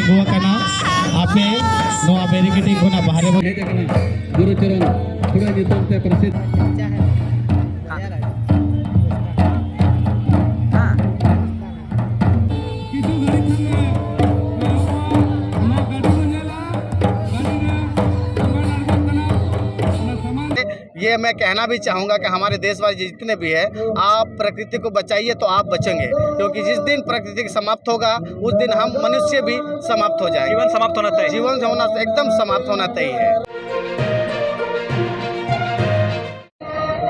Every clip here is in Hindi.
ᱛᱤᱸᱜᱩ ᱟᱠᱟᱱᱟ ᱟᱯᱮ ᱱᱚᱣᱟ ᱵᱮᱨᱤᱠᱮᱰᱤᱝ ᱠᱷᱚᱱᱟᱜ ᱵᱟᱦᱨᱮ गुरुचरण थोड़ा नितम से प्रसिद्ध ये मैं कहना भी चाहूँगा कि हमारे देशवासी जितने भी है, आप प्रकृति को बचाइए तो आप बचेंगे, क्योंकि जिस दिन प्रकृति समाप्त होगा उस दिन हम मनुष्य भी समाप्त हो जाएंगे। जीवन समाप्त होना तय। जीवन होना एकदम समाप्त होना तय है।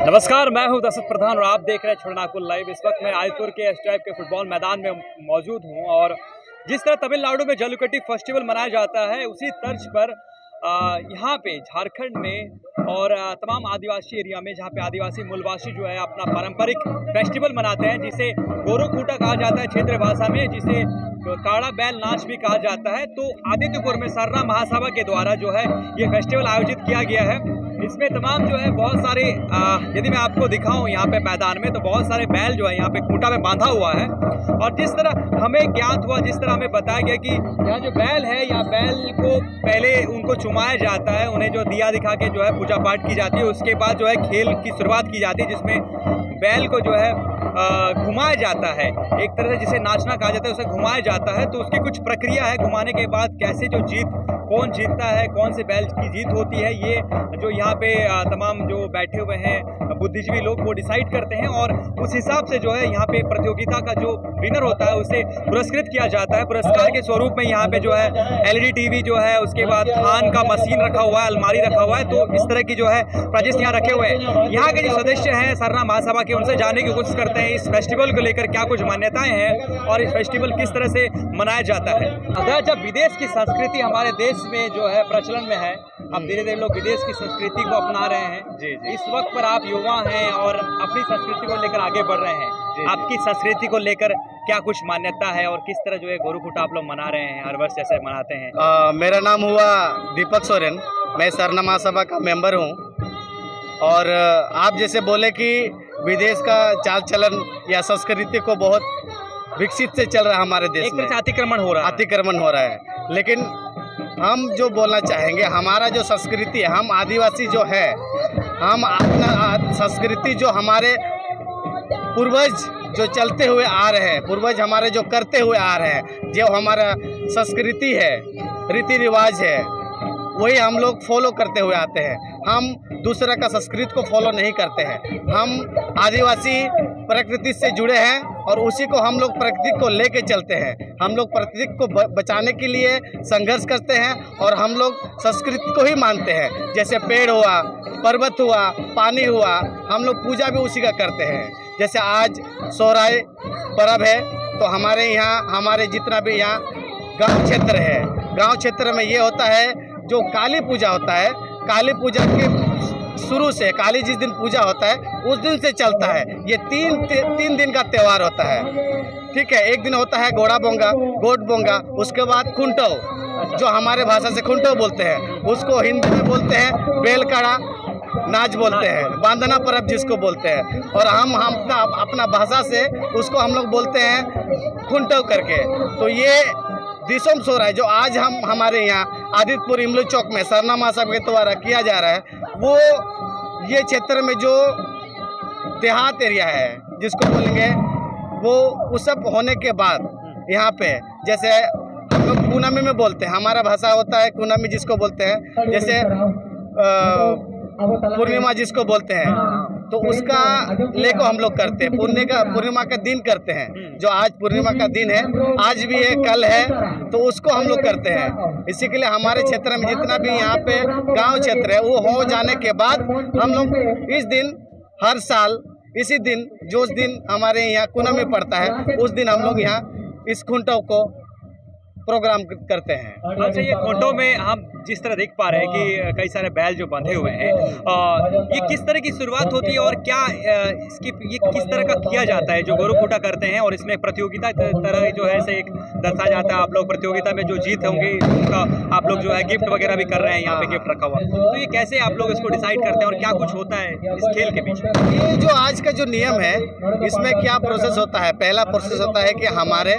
नमस्कार, मैं हूं दशरथ प्रधान और आप देख रहे हैं छोड़नाकुल लाइव। इस वक्त मैं आयतपुर के एसटाइप के फुटबॉल मैदान में मौजूद हूं और जिस तरह तमिलनाडु में जल्लीकट्टू फेस्टिवल मनाया जाता है उसी तर्ज पर यहाँ पे झारखंड में और तमाम आदिवासी एरिया में, जहाँ पे आदिवासी मूलवासी जो है अपना पारंपरिक फेस्टिवल मनाते हैं, जिसे गोरुखूटा कहा जाता है क्षेत्रीय भाषा में, जिसे काड़ा बैल नाच भी कहा जाता है। तो आदित्यपुर में सरना महासभा के द्वारा जो है ये फेस्टिवल आयोजित किया गया है। इसमें तमाम जो है बहुत सारे यदि मैं आपको दिखाऊं यहाँ पे मैदान में, तो बहुत सारे बैल जो है यहाँ पे खूंटा में बांधा हुआ है। और जिस तरह हमें ज्ञात हुआ, जिस तरह हमें बताया गया कि यहाँ जो बैल है, यहाँ बैल को पहले उनको चुमाया जाता है, उन्हें जो दिया दिखा के जो है पूजा पाठ की जाती है। उसके बाद जो है खेल की शुरुआत की जाती है, जिसमें बैल को जो है घुमाया जाता है, एक तरह से जिसे नाचना कहा जाता है उसे घुमाया जाता है। तो उसकी कुछ प्रक्रिया है, घुमाने के बाद कैसे जो कौन जीतता है, कौन से बैल की जीत होती है, ये जो यहाँ पे तमाम जो बैठे हुए हैं बुद्धिजीवी लोग वो डिसाइड करते हैं। और उस हिसाब से जो है यहाँ पे प्रतियोगिता का जो विनर होता है उसे पुरस्कृत किया जाता है। पुरस्कार के स्वरूप में यहाँ पे जो है एलईडी टीवी जो है, उसके बाद खान का मशीन रखा हुआ है, अलमारी रखा हुआ है। तो इस तरह की जो है प्राइजेस यहाँ रखे हुए हैं। यहाँ के जो सदस्य हैं सरना महासभा के, उनसे जानने की कोशिश करते हैं इस फेस्टिवल को लेकर क्या कुछ मान्यताएं हैं और इस फेस्टिवल किस तरह से मनाया जाता है। अगर जब विदेश की संस्कृति हमारे देश में जो है प्रचलन में है, अब धीरे धीरे लोग विदेश की संस्कृति को अपना रहे हैं। जी। इस वक्त पर आप युवा हैं और अपनी संस्कृति को लेकर आगे बढ़ रहे हैं। आपकी संस्कृति को लेकर क्या कुछ मान्यता है और किस तरह जो है गोरुखूटा आप लोग मना रहे हैं, हर वर्ष जैसे मनाते हैं? मेरा नाम हुआ दीपक सोरेन, मैं सरना महासभा का मेंबर हूँ। और आप जैसे बोले कि विदेश का चाल चलन या संस्कृति को बहुत विकसित से चल रहा है हमारे देश में, अतिक्रमण हो रहा है। लेकिन हम जो बोलना चाहेंगे, हमारा जो संस्कृति है, हम आदिवासी जो है, हम अपना संस्कृति जो हमारे पूर्वज जो चलते हुए आ रहे हैं, पूर्वज हमारे जो करते हुए आ रहे हैं, जो हमारा संस्कृति है, रीति रिवाज है, वही हम लोग फॉलो करते हुए आते हैं। हम दूसरा का संस्कृति को फॉलो नहीं करते हैं। हम आदिवासी प्रकृति से जुड़े हैं और उसी को हम लोग प्रकृति को लेके चलते हैं। हम लोग प्रकृति को बचाने के लिए संघर्ष करते हैं और हम लोग संस्कृति को ही मानते हैं। जैसे पेड़ हुआ, पर्वत हुआ, पानी हुआ, हम लोग पूजा भी उसी का करते हैं। जैसे आज सोहराय पर्व है, तो हमारे यहाँ, हमारे जितना भी यहाँ गांव क्षेत्र है, गांव क्षेत्र में ये होता है जो काली पूजा होता है। काली पूजा के शुरू से, काली जिस दिन पूजा होता है उस दिन से चलता है। ये तीन दिन का त्यौहार होता है, ठीक है। एक दिन होता है गोड़ा बोंगा, गोट बोंगा, उसके बाद खुंटो, जो हमारे भाषा से खुंटो बोलते हैं, उसको हिंदी में बोलते हैं बेलकाड़ा नाच बोलते हैं, बांधना पर्व जिसको बोलते हैं। और हम अपना भाषा से उसको हम लोग बोलते हैं खुंटो करके। तो ये दिसोम सोहराय जो आज हम हमारे यहाँ आदित्यपुर इमलू चौक में सरना महासभा के द्वारा किया जा रहा है, वो ये क्षेत्र में जो देहात एरिया है जिसको बोलेंगे, वो सब होने के बाद यहाँ पे जैसे हम लोग पूनमी में बोलते हैं, हमारा भाषा होता है पूनमी जिसको बोलते हैं, जैसे पूर्णिमा जिसको बोलते हैं, तो उसका लेको हम लोग करते हैं। पूर्णिमा का दिन करते हैं, जो आज पूर्णिमा का दिन है, आज भी है, कल है, तो उसको हम लोग करते हैं। इसी के लिए हमारे क्षेत्र में जितना भी यहाँ पे गांव क्षेत्र है, वो हो जाने के बाद हम लोग इस दिन, हर साल इसी दिन, जो दिन हमारे यहाँ पूनमी पड़ता है, उस दिन हम लोग यहाँ इस खुंटों को प्रोग्राम करते हैं। अच्छा, ये खुंटों में हम जिस तरह देख पा रहे हैं कि कई सारे बैल जो बंधे हुए हैं, ये किस तरह की शुरुआत होती है और क्या ये किस तरह का किया जाता है जो गोरू फूटा करते हैं, और इसमें प्रतियोगिता तरह जो है से एक दर्शाया जाता है। आप लोग प्रतियोगिता में जो जीत होंगे उनका आप लोग जो है गिफ्ट वगैरह भी कर रहे हैं, यहाँ पे गिफ्ट रखा हुआ, तो ये कैसे आप लोग इसको डिसाइड करते हैं और क्या कुछ होता है इस खेल के बीच? ये जो आज का जो नियम है, इसमें क्या प्रोसेस होता है? पहला प्रोसेस होता है कि हमारे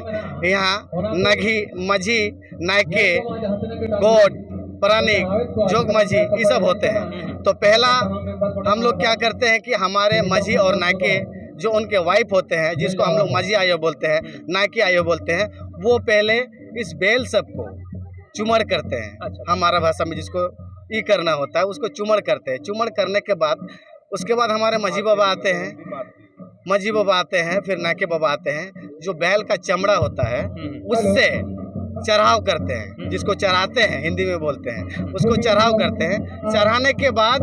यहाँ नगी, मझी, नायके, गोट, प्राणिक, जोग मझी ये सब होते हैं। तो पहला हम लोग क्या करते हैं कि हमारे मझी और नायके जो उनके वाइफ होते हैं, जिसको हम लोग मझी आयो बोलते हैं, नायके आयो बोलते हैं, वो पहले इस बैल सबको चुमर करते हैं। हमारा भाषा में जिसको ई करना होता है उसको चुमर करते हैं। चुमर करने के बाद उसके बाद हमारे मझी बाबा आते हैं, मझी बाबा आते हैं, फिर नाके बाबा आते हैं। जो बैल का चमड़ा होता है उससे चढ़ाव करते हैं, जिसको चढ़ाते हैं हिंदी में बोलते हैं, उसको चढ़ाव करते हैं। चढ़ाने के बाद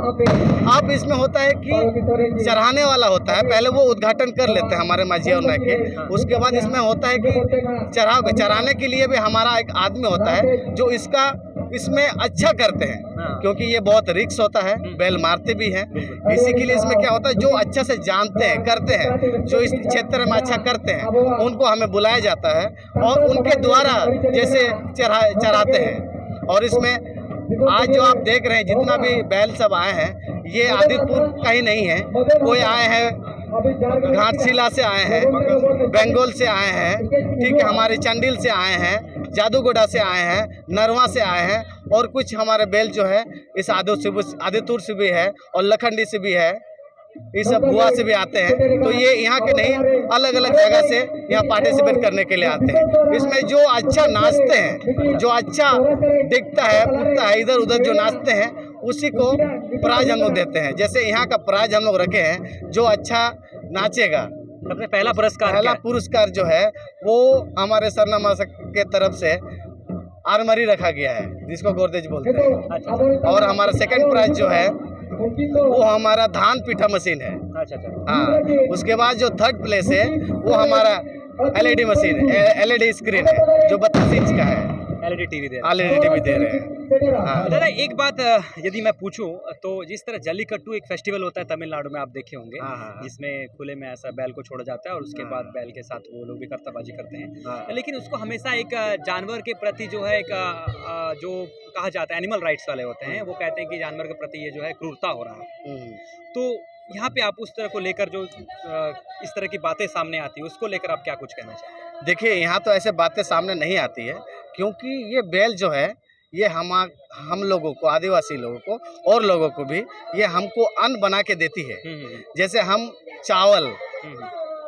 अब इसमें होता है कि चढ़ाने वाला होता है, पहले वो उद्घाटन कर लेते हैं हमारे माझी और नाके। उसके बाद इसमें होता है कि चढ़ाने के लिए भी हमारा एक आदमी होता है जो इसमें अच्छा करते हैं, क्योंकि ये बहुत रिस्क होता है, बैल मारते भी हैं। इसी के लिए इसमें क्या होता है, जो अच्छा से जानते हैं, करते हैं, जो इस क्षेत्र में अच्छा करते हैं, उनको हमें बुलाया जाता है और उनके द्वारा जैसे चढ़ाते हैं। और इसमें आज जो आप देख रहे हैं जितना भी बैल सब आए हैं, ये आदिपुर का ही नहीं है, कोई आए हैं घाटशिला से आए हैं, बंगाल से आए हैं, ठीक है, हमारे चंडील से आए हैं, जादूगोड़ा से आए हैं, नरवा से आए हैं, और कुछ हमारे बैल जो है इस आदिपुर से भी है और लखंडी से भी है, ये सब बुआ से भी आते हैं। तो ये यहाँ के नहीं, अलग अलग जगह से यहाँ पार्टिसिपेट करने के लिए आते हैं। इसमें जो अच्छा नाचते हैं, जो अच्छा दिखता है, उठता है, इधर उधर जो नाचते हैं, उसी को प्राइज हम लोग देते हैं। जैसे यहाँ का प्राइज हम लोग रखे हैं, जो अच्छा नाचेगा, सबसे पहला पुरस्कार जो है वो हमारे सरनामा के तरफ से आर्मरी रखा गया है, जिसको गोदरेज बोलते हैं। और हमारा सेकंड प्राइज जो है वो हमारा धान पीठा मशीन है। हाँ, उसके बाद जो थर्ड प्लेस है वो हमारा LED मशीन है, LED स्क्रीन है, जो 32 इंच का है। LED टीवी दे रहे हैं। हाँ। दादा एक बात यदि मैं पूछूं, तो जिस तरह जल्लीकट्टू एक फेस्टिवल होता है तमिलनाडु में, आप देखे होंगे, जिसमें खुले में ऐसा बैल को छोड़ा जाता है और उसके बाद बैल के साथ वो लोग भी करतबाजी करते हैं, लेकिन उसको हमेशा एक जानवर के प्रति जो है एक जो कहा जाता है एनिमल राइट्स वाले होते हैं, वो कहते हैं कि जानवर के प्रति ये जो है क्रूरता हो रहा है। तो यहाँ पे आप उस तरह को लेकर जो इस तरह की बातें सामने आती है, उसको लेकर आप क्या कुछ कहना चाहेंगे? देखिए, यहाँ तो ऐसे बातें सामने नहीं आती है, क्योंकि ये बैल जो है ये हम लोगों को, आदिवासी लोगों को और लोगों को भी, ये हमको अन्न बना के देती है। जैसे हम चावल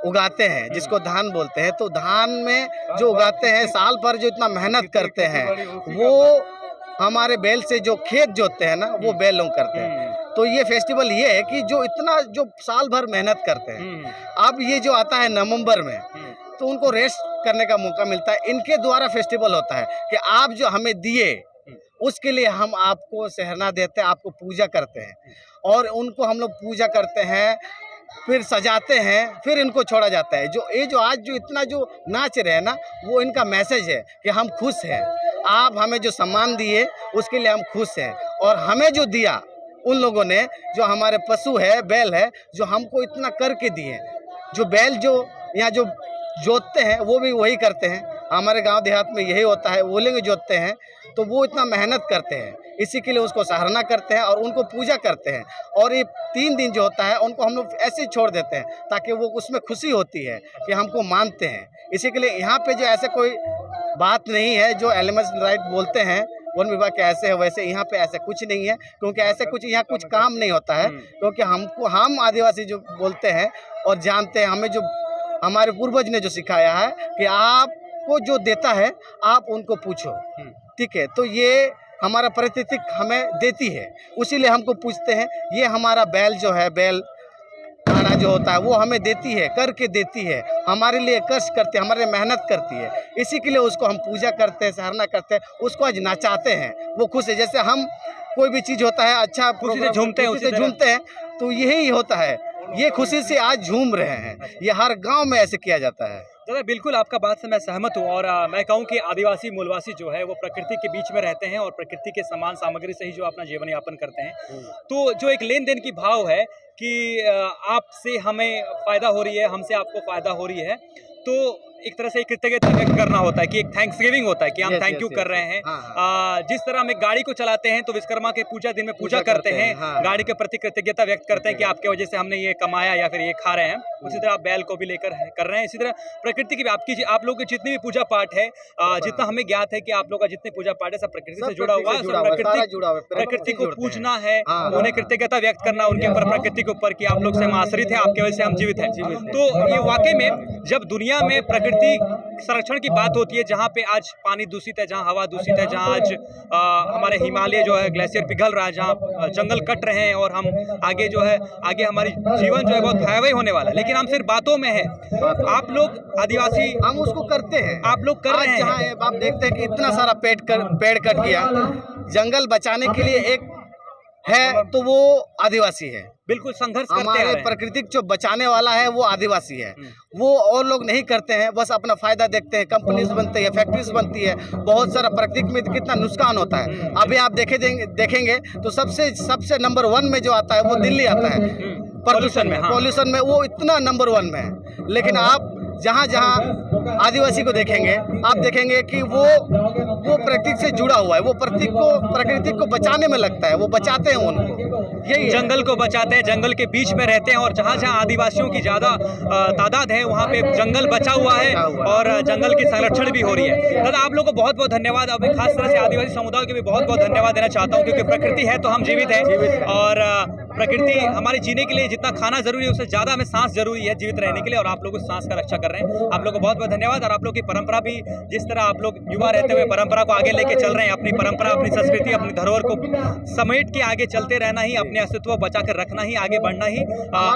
उगाते हैं, जिसको धान बोलते हैं, तो धान में जो उगाते हैं, साल भर जो इतना मेहनत करते हैं, वो हमारे बैल से जो खेत जोतते हैं ना, वो बैल लोग करते हैं। तो ये फेस्टिवल ये है कि जो साल भर मेहनत करते हैं, अब ये जो आता है नवंबर में, तो उनको रेस्ट करने का मौका मिलता है। इनके द्वारा फेस्टिवल होता है कि आप जो हमें दिए उसके लिए हम आपको सहरना देते हैं, आपको पूजा करते हैं, और उनको हम लोग पूजा करते हैं, फिर सजाते हैं, फिर इनको छोड़ा जाता है। जो आज जो इतना जो नाच रहे हैं ना, वो इनका मैसेज है कि हम खुश हैं, आप हमें जो सम्मान दिए उसके लिए हम खुश हैं, और हमें जो दिया उन लोगों ने, जो हमारे पशु है, बैल है, जो हमको इतना करके दिए। जो बैल जो यहाँ जो जोतते हैं वो भी वही करते हैं, हमारे गांव देहात में यही होता है, वो लोग जोतते हैं, तो वो इतना मेहनत करते हैं, इसी के लिए उसको सराहना करते हैं और उनको पूजा करते हैं। और ये 3 दिन जो होता है उनको हम लोग ऐसे ही छोड़ देते हैं, ताकि वो उसमें खुशी होती है कि हमको मानते हैं। इसी के लिए यहाँ पे जो ऐसे कोई बात नहीं है जो एनिमल राइट बोलते हैं, वन विभाग के ऐसे है वैसे, यहाँ पे ऐसे कुछ नहीं है, क्योंकि ऐसे कुछ यहाँ कुछ काम नहीं होता है। क्योंकि हम आदिवासी जो बोलते हैं और जानते हैं, हमें जो हमारे पूर्वज ने जो सिखाया है कि आपको जो देता है आप उनको पूछो, ठीक है। तो ये हमारा परिस्थिति हमें देती है, उसीलिए हमको पूछते हैं। ये हमारा बैल जो है, बैल खाना जो होता है वो हमें देती है, करके देती है, हमारे लिए कष्ट करती है, हमारे मेहनत करती है, इसी के लिए उसको हम पूजा करते हैं, सराहना करते हैं, उसको आज नचाते हैं, वो खुश है। जैसे हम कोई भी चीज़ होता है अच्छा खुशी से झूमते हैं, तो यही होता है। ये खुशी से आज झूम रहे हैं। ये हर गांव में ऐसे किया जाता है। दादा बिल्कुल आपका बात से मैं सहमत हूँ और मैं कहूँ कि आदिवासी मूलवासी जो है वो प्रकृति के बीच में रहते हैं और प्रकृति के सामान सामग्री से ही जो अपना जीवन यापन करते हैं। तो जो एक लेन देन की भाव है कि आपसे हमें फ़ायदा हो रही है, हमसे आपको फ़ायदा हो रही है, तो एक तरह से एक कृतज्ञता व्यक्त करना होता है कि एक थैंक्स गिविंग होता है कि हम थैंक यू कर रहे हैं। जिस तरह हम एक गाड़ी को चलाते हैं तो विश्वकर्मा के पूजा दिन में पूजा करते हैं, गाड़ी के प्रति कृतज्ञता व्यक्त करते हैं कि आपके वजह से हमने ये कमाया या फिर ये खा रहे हैं। उसी तरह आप बैल को भी लेकर कर रहे हैं। इसी तरह प्रकृति की भी आप लोगों की जितनी भी पूजा पाठ है, जितना हमें ज्ञात है कि आप लोग का जितने पूजा पाठ है सब प्रकृति से जुड़ा हुआ है। प्रकृति को पूजना है, उन्हें कृतज्ञता व्यक्त करना उनके ऊपर, प्रकृति के ऊपर कि आप लोग से हम आश्रित है, आपके वजह से हम जीवित हैं। तो ये वाकई में जब दुनिया में प्रकृति संरक्षण की बात होती है, जहाँ पे आज पानी दूषित है, जहाँ हवा दूषित है, जहाँ आज हमारे हिमालय जो है ग्लेशियर पिघल रहा है, जहाँ जंगल कट रहे हैं और हम आगे जो है आगे हमारी जीवन जो है बहुत भयावह होने वाला है, लेकिन हम सिर्फ बातों में है। आप लोग आदिवासी हम उसको करते हैं, आप लोग कर रहे हैं। जहाँ आप देखते हैं कि इतना सारा पेड़ कट गया, जंगल बचाने के लिए एक है तो वो आदिवासी है। बिल्कुल संघर्ष करते हमारे हैं। प्रकृति जो बचाने वाला है वो आदिवासी है। वो और लोग नहीं करते हैं, बस अपना फायदा देखते हैं। कंपनीज बनती है, फैक्ट्रीज बनती है, बहुत सारा प्रकृति में कितना नुकसान होता है। अभी आप देखेंगे तो सबसे नंबर 1 में जो आता है वो दिल्ली आता है प्रदूषण में, पॉल्यूशन में वो इतना नंबर 1 में है। लेकिन आप जहाँ आदिवासी को देखेंगे, आप देखेंगे कि वो प्रकृति से जुड़ा हुआ है, वो प्रकृति को बचाने में लगता है, वो बचाते हैं उनको। यही जंगल को बचाते हैं, जंगल के बीच में रहते हैं और जहाँ जहाँ आदिवासियों की ज़्यादा तादाद है वहाँ पे जंगल बचा हुआ है और जंगल की संरक्षण भी हो रही है। दादा आप लोग को बहुत बहुत धन्यवाद। अब खास तरह से आदिवासी समुदाय को भी बहुत बहुत धन्यवाद देना चाहता हूँ, क्योंकि प्रकृति है तो हम जीवित हैं और प्रकृति हमारे जीने के लिए जितना खाना जरूरी है उससे ज़्यादा हमें सांस जरूरी है जीवित रहने के लिए, और आप लोग उस सांस का रक्षा कर रहे हैं। आप लोग को बहुत बहुत धन्यवाद। और आप लोग की परंपरा भी, जिस तरह आप लोग युवा रहते हुए परंपरा को आगे लेके चल रहे हैं, अपनी परंपरा, अपनी संस्कृति, अपनी धरोहर को समेट के आगे चलते रहना ही, अपने अस्तित्व को बचा कर रखना ही, आगे बढ़ना ही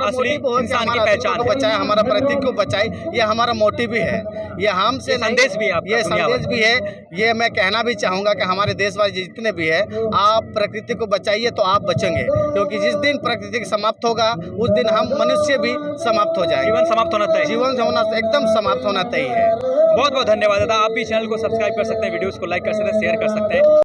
असली इंसान की पहचान है। बचाए, हमारा प्रकृति को बचाए, ये हमारा मोटिव भी है, ये हमसे संदेश भी है, ये संदेश भी है। ये मैं कहना भी चाहूँगा कि हमारे देशवासी जितने भी है, आप प्रकृति को बचाइए तो आप बचेंगे, क्योंकि जिस दिन प्रकृति समाप्त होगा उस दिन हम मनुष्य भी समाप्त हो जाएंगे। जीवन समाप्त होना तय, जीवन होना एकदम समाप्त होना तय है। बहुत बहुत धन्यवाद दादा। आप भी चैनल को सब्सक्राइब कर सकते हैं, वीडियोस को लाइक कर सकते हैं, शेयर कर सकते हैं।